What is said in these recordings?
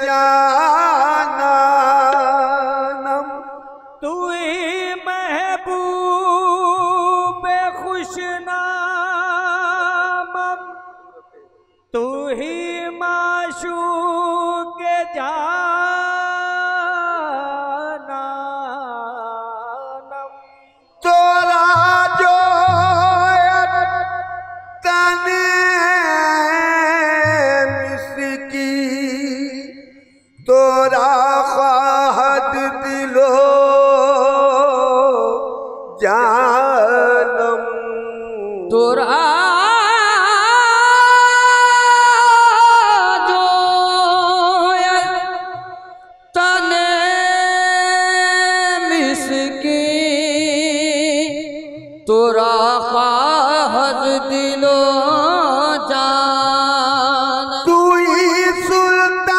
जानम तू ही महबूब खुशनामम तू ही माशूक जानम तोरा जो तने मिसकी तोरा ख्वाहद दिलो जानम तोरा जो तने मिसकी तोरा ख्वाहद दिलो जान तू ही सुल्तान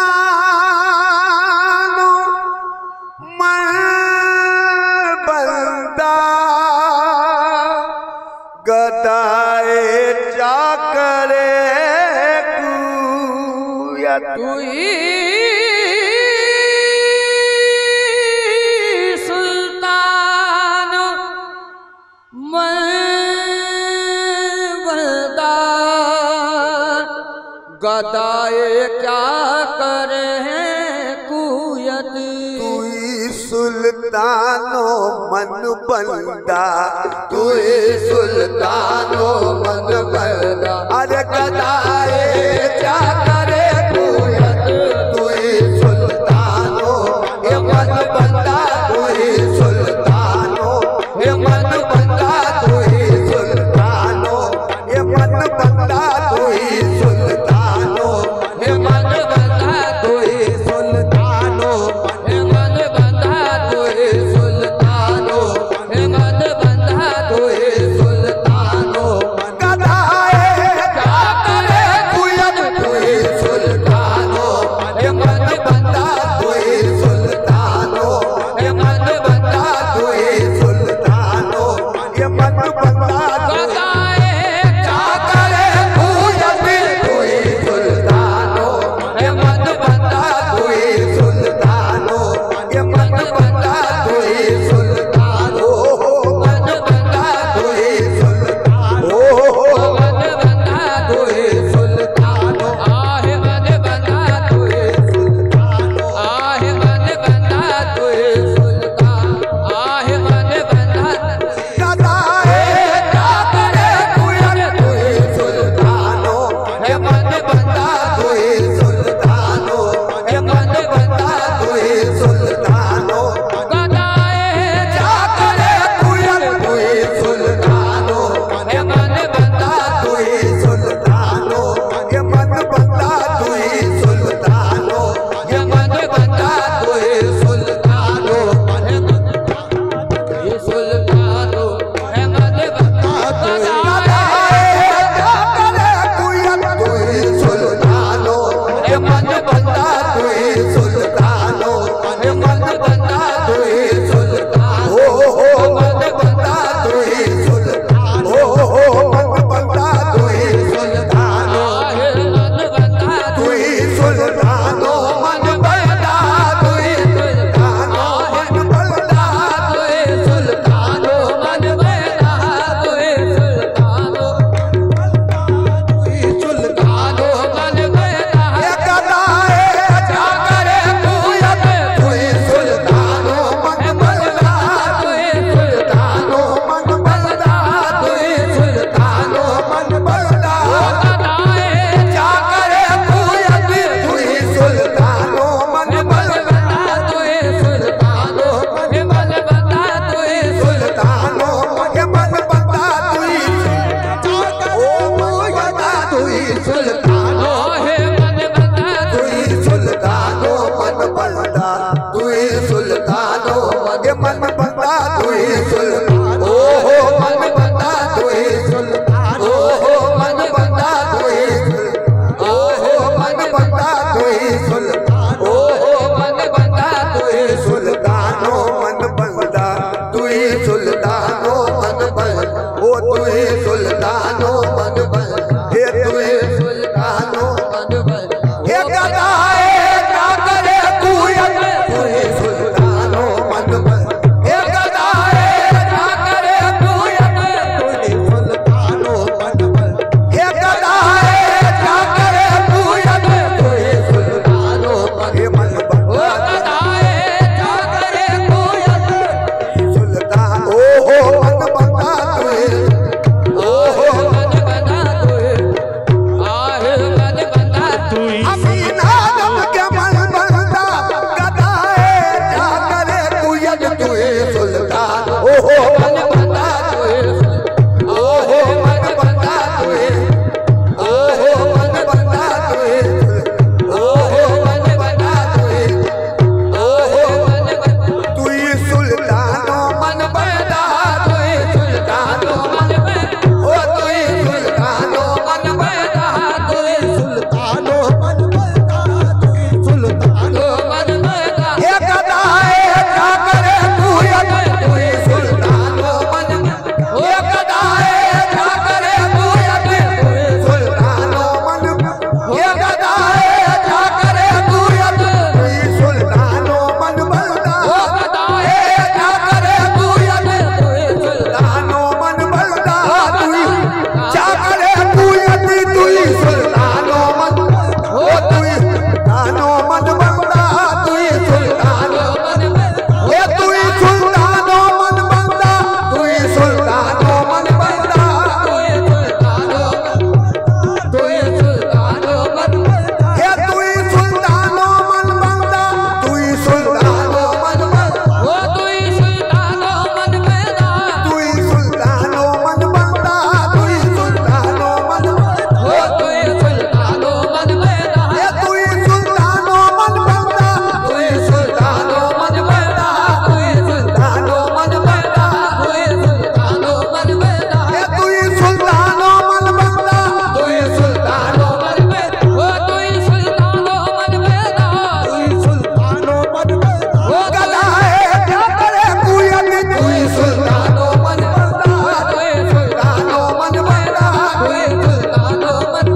मन बंदा गदाए चाकरे कुयत तू ही सुल्तान मर्दा गदाए क्या करे हैं कुयत तू ही सुल्तानो मन बंदा तू ही सुल्तानो मन बंदा अरे गदाए क्या करे कुयत तू ही सुल्तानो ये मन बंदा तू ही सुल्तानो ये मन बंदा तू ही सुल्तानो ये मन बंदा तू ही सुल्तानो हे मन बंधा तू ही सुल्तानो हे मन बंधा तू ही सुल्तानो हे मन बंधा तू ही सुल्तानो गदाए क्या करे कुयत तू ही ओहो मन बंदा तोए ओहो मन बंदा तोए ओहो मन बंदा तोए ओहो मन बंदा तोए ओहो मन बंदा तुई सुल्तानो मन बंदा तुई सुल्तानो मन बंदा ओ तुई सुल्तानो मन बंदा तुई सुल्तानो मन बंदा तुई सुल्तानो मन बंदा ये गदा है क्या करे तू तुई सुल्तानो मन ये गदा है क्या करे तू तुई सुल्तानो मन ये गदा है क्या करे तू तुई सुल्तानो मन बंदा ओ गदा है क्या करे तू तुई सुल्तानो मन बंदा तुई क्या करे तू तुई सुल्तानो मन ओ तुई सुल्तानो मन बंदा तुई सुल्तानो मन ये तुई सुल्तानो मन बंदा तुई सुल्तानो मन बंदा तुई सुल्तानो तुई सुल्तानो मन बंदा ये तुई सुल्तानो मन बंदा तुई सुल्तानो मन बंदा ओ तुई सुल्तानो मन बंदा तुई सुल्तानो मन बंदा तुई सुल्तानो मन बंदा ओ तुई सुल्तानो मन बंदा ये तुई सुल्तानो मन बंदा तुई सुल्तानो मन बंदा तुई सुल्तानो मन बंदा तुई सुल्तानो मन बंदा ये तुई सुल्तानो मन बंदा तुई सुल्तानो मन बंदा ओ तुई सुल्तानो मन बंदा तुई सुल्तानो मन बंदा ओ गदा है क्या करे कोई तुई सुल्तानो मन बंदा तुई सुल्तानो मन बंदा तुई सुल्तानो मन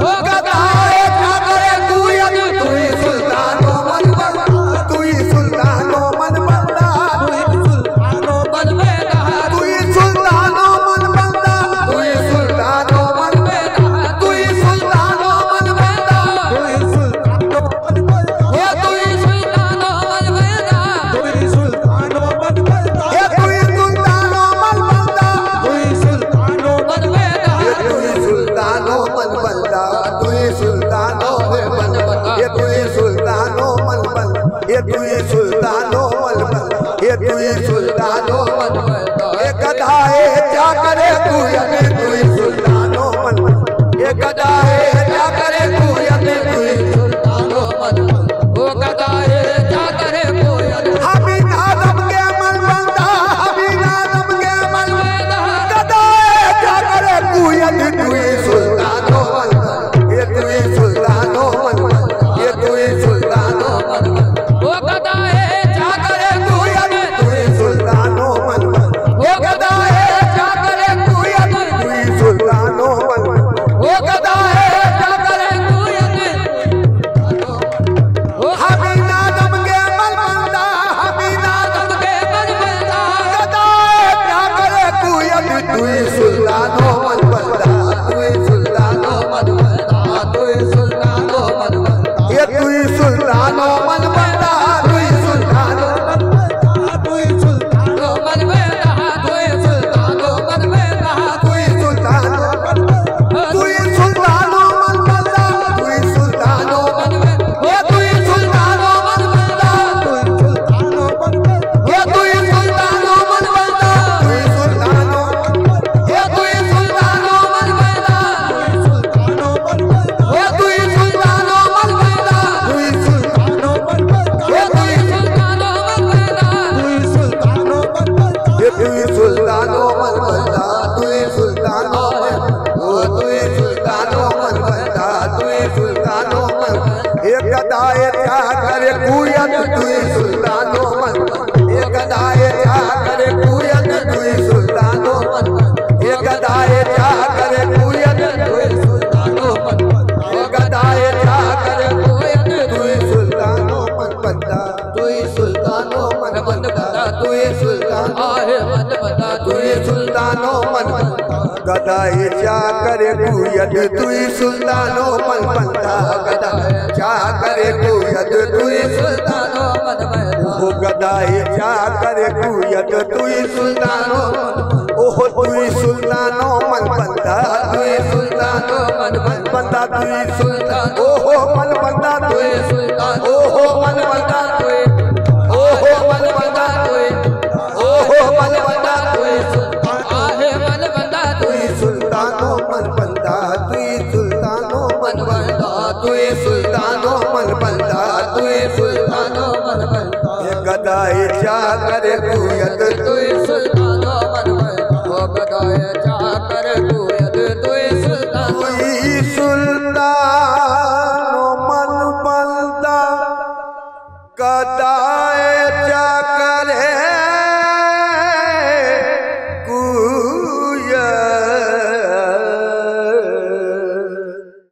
ओ गदा है क्या करे कोई तुई सुल्तानो मन बंदा तुई सुल्तानो मन बंदा तुई सुल्तानो मन बंदा तुई सुल्तानो मन बंदा तुई सुल्तानो मन बंदा तुई सुल्तानो मन बंदा तुई सुल्तानो मन बंदा ये तुई सुल्तानो मन बंदा तुई सुल्तानो मन बंदा ये तुई सुल्तानो मन बंदा तुई सुल्तानो मन बंदा ये तुई सुल्तानो मन बंदा तुई सुल्तानो मन बंदा ये तुई सुल्तानो मन बंदा ये तुई सुल्तानो मन बंदा ये तुई सुल्तानो मन बंदा ये गधा है क्या करे तू तुई सुल्तानो मन बंदा ये गधा है क्या करे तू तुई सुल्तानो मन बंदा ओ गधा है क्या करे तू हमी नादम के मन बंदा हमी नादम के मन बंदा गधा है क्या करे तू तुई सुल्तानो मन बंदा ये तुई सुल्तानो मन बंदा ये तुई सुल्तानो मन बंदा ओ गधा है क्या करे तू तुई सुल्तानो मन बंदा ओ गधा है क्या करे तू तुई सुल्तानो मन बंदा ओ गधा है क्या करे तू ओ हमी नादम के मन बंदा हमी नादम के मन बंदा गधा है क्या करे तू तुई सुल्तानो मन बंदा तुई सुल्तानो मन बंदा तुई सुल्तानो मन बंदा ये तुई सुल्तानो मन बंदा तुई सुल्तानो तुई सुल्तानो मन बंदा तुई सुल्तानो मन बंदा तुई सुल्तानो तुई सुल्तानो मन बंदा तुई सुल्तानो मन बंदा ये तुई सुल्तानो मन बंदा तुई सुल्तानो मन बंदा ये तुई सुल्तानो मन बंदा तुई सुल्तानो ये तुई सुल्तानो मन बंदा तुई सुल्तानो मन बंदा ये तुई सुल्तानो मन बंदा तुई सुल्तानो मन बंदा ये तुई सुल्तानो मन बंदा तुई सुल्तानो मन बंदा ये तुई सुल्तानो मन बंदा तुई सुल्तानो ओ तुई सुल्तानो मन बंदा तुई सुल्तानो मन ये गदा है क्या करे कुयत तुई सुल्तानो मन ये गदा है क्या करे कुयत तुई सुल्तानो मन ये गदा है क्या करे कुयत तुई सुल्तानो मन ये गदा है क्या करे कुयत तुई सुल्तानो मन बंदा तुई सुल्तानो मन बंदा तुई सुल्तानो मन बंदा तुई सुल्तानो मन बंदा गदा है क्या करे कुयत तुई सुल्तानो मन बंदा गदा क्या करे कुयत तुई सुल्तानो मन बंदा ओ गदा है क्या करे कुयत तुई सुल्तानो ओहो तुई सुल्तानो मन बंदा तुई सुल्तानो मन बंदा तुई सुल्तान ओहो मन बंदा तुई सुल्तान ओहो मन बंदा तुई ओहो मन बंदा तुई ओहो मन बंदा गदाए जाकर गुयद तुई सुल्तानो मन बंदा हो गदाए जाकर गुयद तुई सुल्तानो कोई सुल्तानो मन बंदा गदा